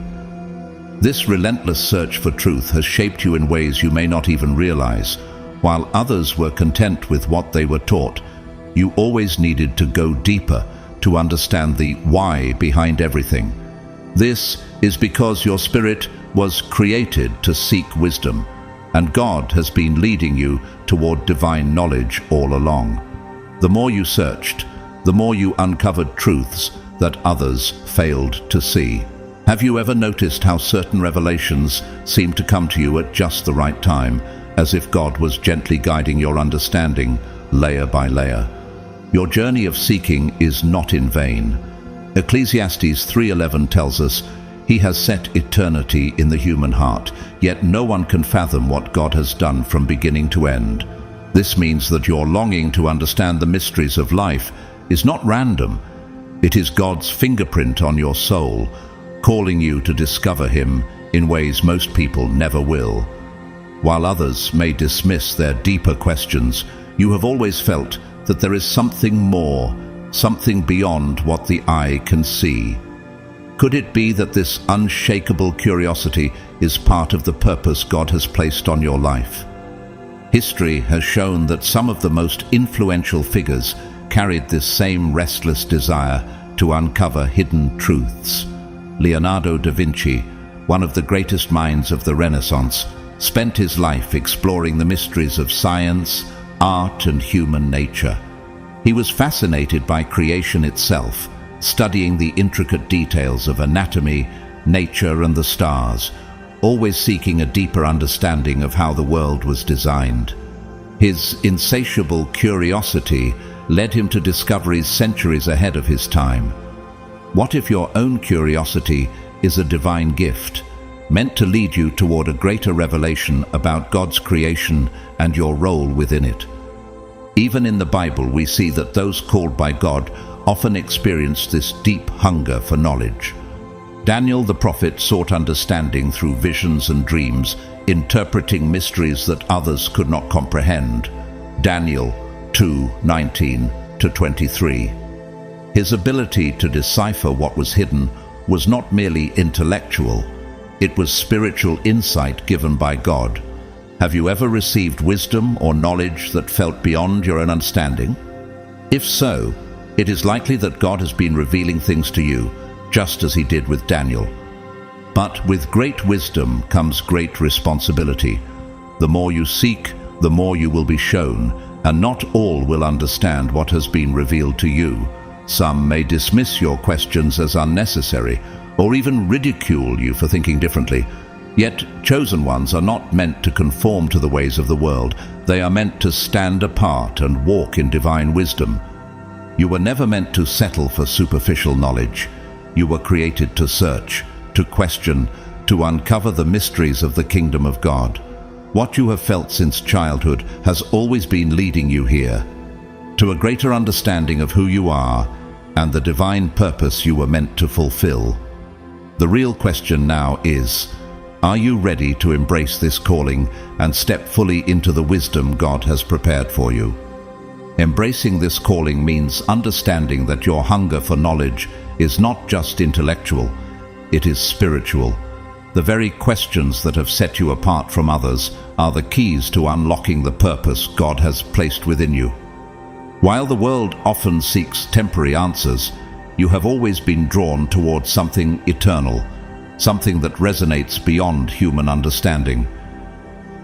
This relentless search for truth has shaped you in ways you may not even realize. While others were content with what they were taught, you always needed to go deeper to understand the why behind everything. This is because your spirit was created to seek wisdom, and God has been leading you toward divine knowledge all along. The more you searched, the more you uncovered truths that others failed to see. Have you ever noticed how certain revelations seem to come to you at just the right time, as if God was gently guiding your understanding layer by layer? Your journey of seeking is not in vain. Ecclesiastes 3:11 tells us, "He has set eternity in the human heart, yet no one can fathom what God has done from beginning to end." This means that your longing to understand the mysteries of life is not random. It is God's fingerprint on your soul, calling you to discover Him in ways most people never will. While others may dismiss their deeper questions, you have always felt that there is something more, something beyond what the eye can see. Could it be that this unshakable curiosity is part of the purpose God has placed on your life? History has shown that some of the most influential figures carried this same restless desire to uncover hidden truths. Leonardo da Vinci, one of the greatest minds of the Renaissance, spent his life exploring the mysteries of science, art, and human nature. He was fascinated by creation itself, studying the intricate details of anatomy, nature, and the stars, always seeking a deeper understanding of how the world was designed. His insatiable curiosity led him to discoveries centuries ahead of his time. What if your own curiosity is a divine gift, meant to lead you toward a greater revelation about God's creation and your role within it? Even in the Bible, we see that those called by God often experienced this deep hunger for knowledge. Daniel the prophet sought understanding through visions and dreams, interpreting mysteries that others could not comprehend. Daniel 2:19-23. His ability to decipher what was hidden was not merely intellectual, it was spiritual insight given by God. Have you ever received wisdom or knowledge that felt beyond your own understanding? If so, it is likely that God has been revealing things to you, just as He did with Daniel. But with great wisdom comes great responsibility. The more you seek, the more you will be shown, and not all will understand what has been revealed to you. Some may dismiss your questions as unnecessary, or even ridicule you for thinking differently. Yet chosen ones are not meant to conform to the ways of the world. They are meant to stand apart and walk in divine wisdom. You were never meant to settle for superficial knowledge. You were created to search, to question, to uncover the mysteries of the kingdom of God. What you have felt since childhood has always been leading you here, to a greater understanding of who you are and the divine purpose you were meant to fulfill. The real question now is, are you ready to embrace this calling and step fully into the wisdom God has prepared for you? Embracing this calling means understanding that your hunger for knowledge is not just intellectual, it is spiritual. The very questions that have set you apart from others are the keys to unlocking the purpose God has placed within you. While the world often seeks temporary answers, you have always been drawn towards something eternal, something that resonates beyond human understanding.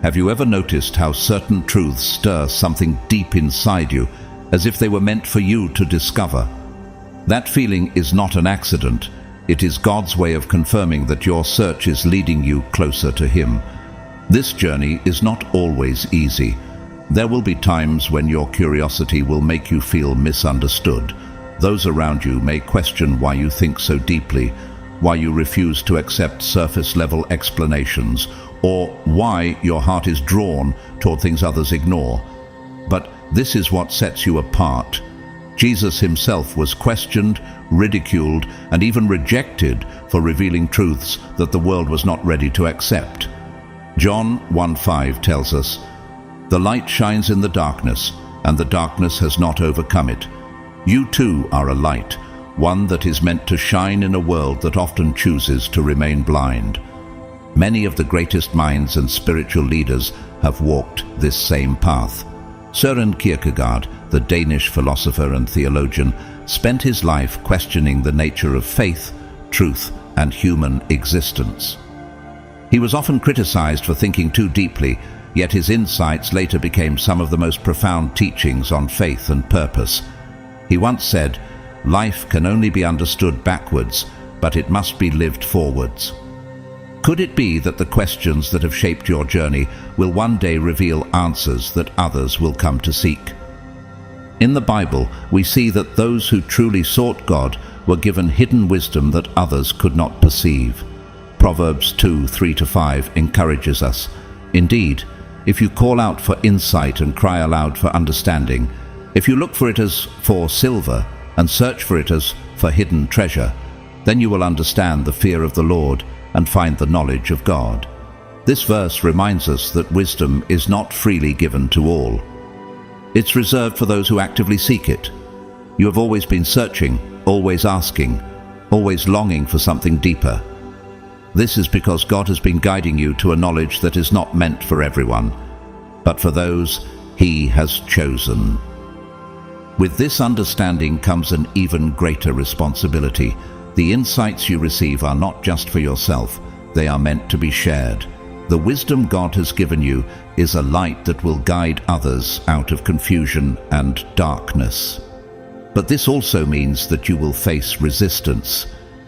Have you ever noticed how certain truths stir something deep inside you, as if they were meant for you to discover? That feeling is not an accident. It is God's way of confirming that your search is leading you closer to Him. This journey is not always easy. There will be times when your curiosity will make you feel misunderstood. Those around you may question why you think so deeply, why you refuse to accept surface-level explanations, or why your heart is drawn toward things others ignore. But this is what sets you apart. Jesus Himself was questioned, ridiculed, and even rejected for revealing truths that the world was not ready to accept. John 1:5 tells us, "The light shines in the darkness, and the darkness has not overcome it." You too are a light, one that is meant to shine in a world that often chooses to remain blind. Many of the greatest minds and spiritual leaders have walked this same path. Søren Kierkegaard, the Danish philosopher and theologian, spent his life questioning the nature of faith, truth, and human existence. He was often criticized for thinking too deeply, yet his insights later became some of the most profound teachings on faith and purpose. He once said, "Life can only be understood backwards, but it must be lived forwards." Could it be that the questions that have shaped your journey will one day reveal answers that others will come to seek? In the Bible, we see that those who truly sought God were given hidden wisdom that others could not perceive. Proverbs 2:3-5 encourages us, "Indeed, if you call out for insight and cry aloud for understanding, if you look for it as for silver and search for it as for hidden treasure, then you will understand the fear of the Lord and find the knowledge of God." This verse reminds us that wisdom is not freely given to all. It's reserved for those who actively seek it. You have always been searching, always asking, always longing for something deeper. This is because God has been guiding you to a knowledge that is not meant for everyone, but for those He has chosen. With this understanding comes an even greater responsibility. The insights you receive are not just for yourself, they are meant to be shared. The wisdom God has given you is a light that will guide others out of confusion and darkness. But this also means that you will face resistance,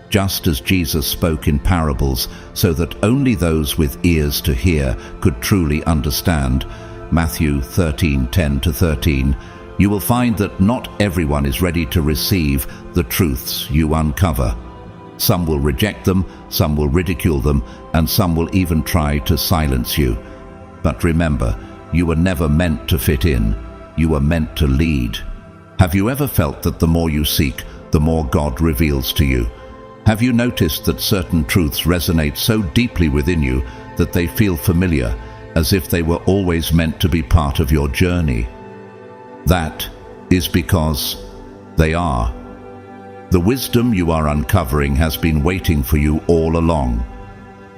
just as Jesus spoke in parables, so that only those with ears to hear could truly understand. Matthew 13:10-13. You will find that not everyone is ready to receive the truths you uncover. Some will reject them, some will ridicule them, and some will even try to silence you. But remember, you were never meant to fit in. You were meant to lead. Have you ever felt that the more you seek, the more God reveals to you? Have you noticed that certain truths resonate so deeply within you that they feel familiar, as if they were always meant to be part of your journey? That is because they are. The wisdom you are uncovering has been waiting for you all along.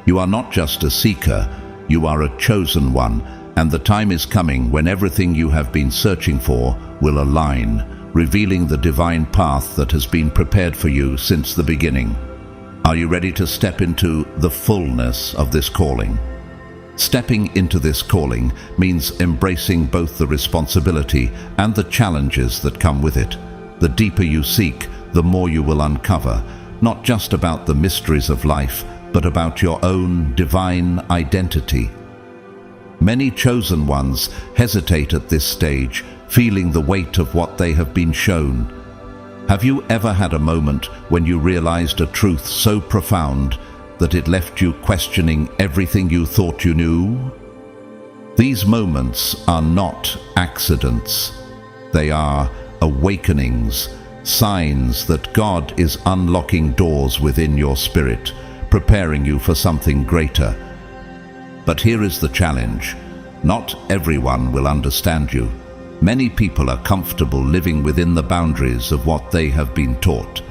You are not just a seeker, you are a chosen one, and the time is coming when everything you have been searching for will align, revealing the divine path that has been prepared for you since the beginning. Are you ready to step into the fullness of this calling? Stepping into this calling means embracing both the responsibility and the challenges that come with it. The deeper you seek, the more you will uncover, not just about the mysteries of life, but about your own divine identity. Many chosen ones hesitate at this stage, feeling the weight of what they have been shown. Have you ever had a moment when you realized a truth so profound that it left you questioning everything you thought you knew? These moments are not accidents. They are awakenings, signs that God is unlocking doors within your spirit, preparing you for something greater. But here is the challenge. Not everyone will understand you. Many people are comfortable living within the boundaries of what they have been taught.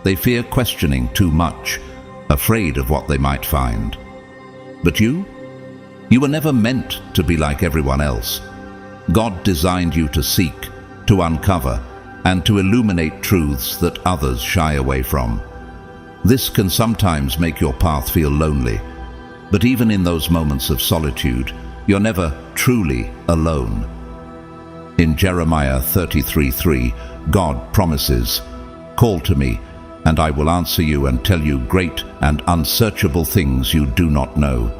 They fear questioning too much, afraid of what they might find. But you were never meant to be like everyone else. God designed you to seek, to uncover, and to illuminate truths that others shy away from. This can sometimes make your path feel lonely, but even in those moments of solitude, you're never truly alone. In Jeremiah 33:3, God promises, "Call to me, and I will answer you and tell you great and unsearchable things you do not know."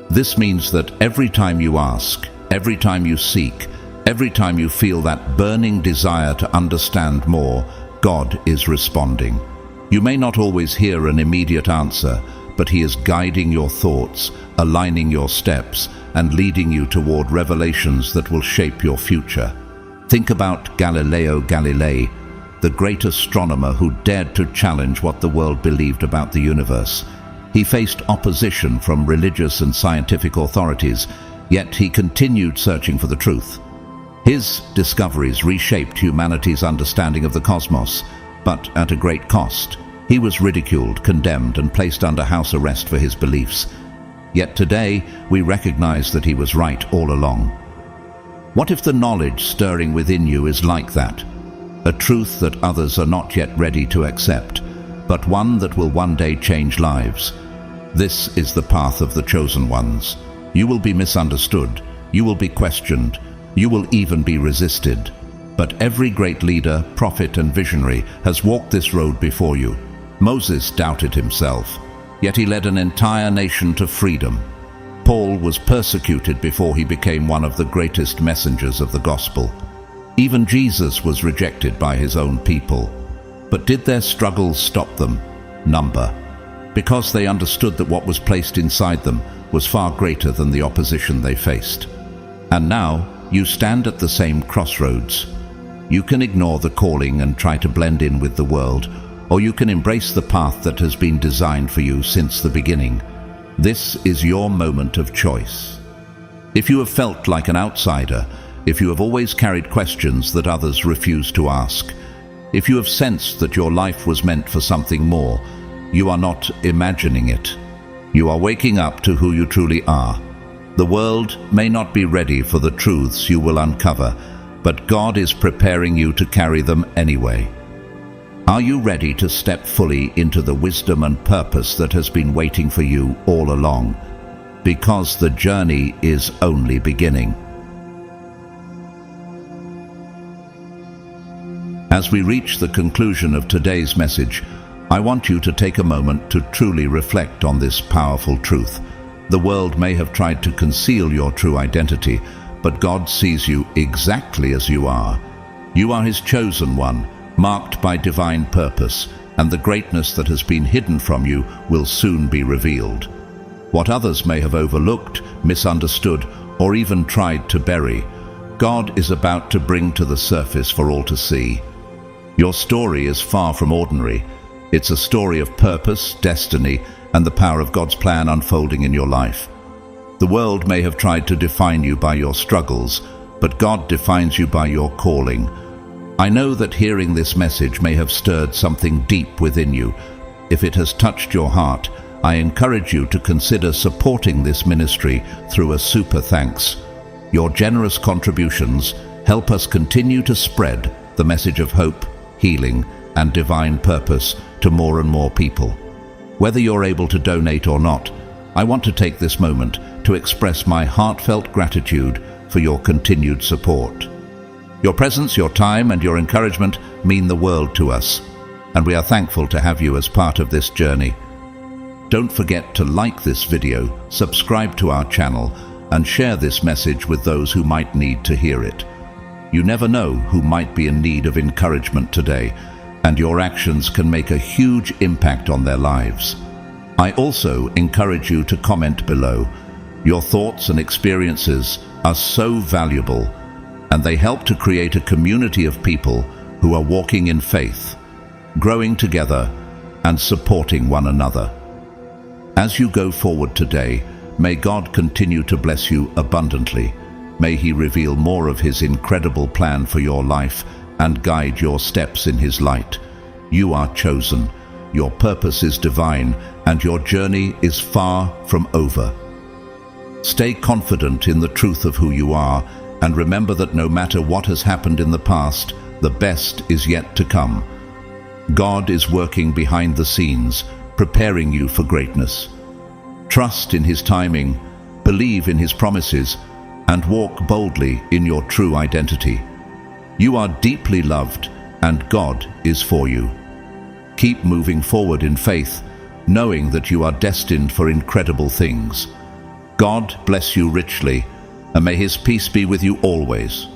This means that every time you ask, every time you seek, every time you feel that burning desire to understand more, God is responding. You may not always hear an immediate answer, but He is guiding your thoughts, aligning your steps, and leading you toward revelations that will shape your future. Think about Galileo Galilei, the great astronomer who dared to challenge what the world believed about the universe. He faced opposition from religious and scientific authorities, yet he continued searching for the truth. His discoveries reshaped humanity's understanding of the cosmos, but at a great cost. He was ridiculed, condemned, and placed under house arrest for his beliefs. Yet today we recognize that he was right all along. What if the knowledge stirring within you is like that? A truth that others are not yet ready to accept, but one that will one day change lives. This is the path of the chosen ones. You will be misunderstood, you will be questioned, you will even be resisted. But every great leader, prophet and visionary has walked this road before you. Moses doubted himself, yet he led an entire nation to freedom. Paul was persecuted before he became one of the greatest messengers of the gospel. Even Jesus was rejected by his own people. But did their struggles stop them? Number. Because they understood that what was placed inside them was far greater than the opposition they faced. And now you stand at the same crossroads. You can ignore the calling and try to blend in with the world, or you can embrace the path that has been designed for you since the beginning. This is your moment of choice. If you have felt like an outsider, if you have always carried questions that others refuse to ask, if you have sensed that your life was meant for something more, you are not imagining it. You are waking up to who you truly are. The world may not be ready for the truths you will uncover, but God is preparing you to carry them anyway. Are you ready to step fully into the wisdom and purpose that has been waiting for you all along? Because the journey is only beginning. As we reach the conclusion of today's message, I want you to take a moment to truly reflect on this powerful truth. The world may have tried to conceal your true identity, but God sees you exactly as you are. You are His chosen one, marked by divine purpose, and the greatness that has been hidden from you will soon be revealed. What others may have overlooked, misunderstood, or even tried to bury, God is about to bring to the surface for all to see. Your story is far from ordinary. It's a story of purpose, destiny, and the power of God's plan unfolding in your life. The world may have tried to define you by your struggles, but God defines you by your calling. I know that hearing this message may have stirred something deep within you. If it has touched your heart, I encourage you to consider supporting this ministry through a super thanks. Your generous contributions help us continue to spread the message of hope, healing, and divine purpose to more and more people. Whether you're able to donate or not, I want to take this moment to express my heartfelt gratitude for your continued support. Your presence, your time, and your encouragement mean the world to us, and we are thankful to have you as part of this journey. Don't forget to like this video, subscribe to our channel, and share this message with those who might need to hear it. You never know who might be in need of encouragement today, and your actions can make a huge impact on their lives. I also encourage you to comment below. Your thoughts and experiences are so valuable, and they help to create a community of people who are walking in faith, growing together, and supporting one another. As you go forward today, may God continue to bless you abundantly. May He reveal more of His incredible plan for your life and guide your steps in His light. You are chosen, your purpose is divine, and your journey is far from over. Stay confident in the truth of who you are, and remember that no matter what has happened in the past, the best is yet to come. God is working behind the scenes, preparing you for greatness. Trust in His timing, believe in His promises, and walk boldly in your true identity. You are deeply loved, and God is for you. Keep moving forward in faith, knowing that you are destined for incredible things. God bless you richly, and may His peace be with you always.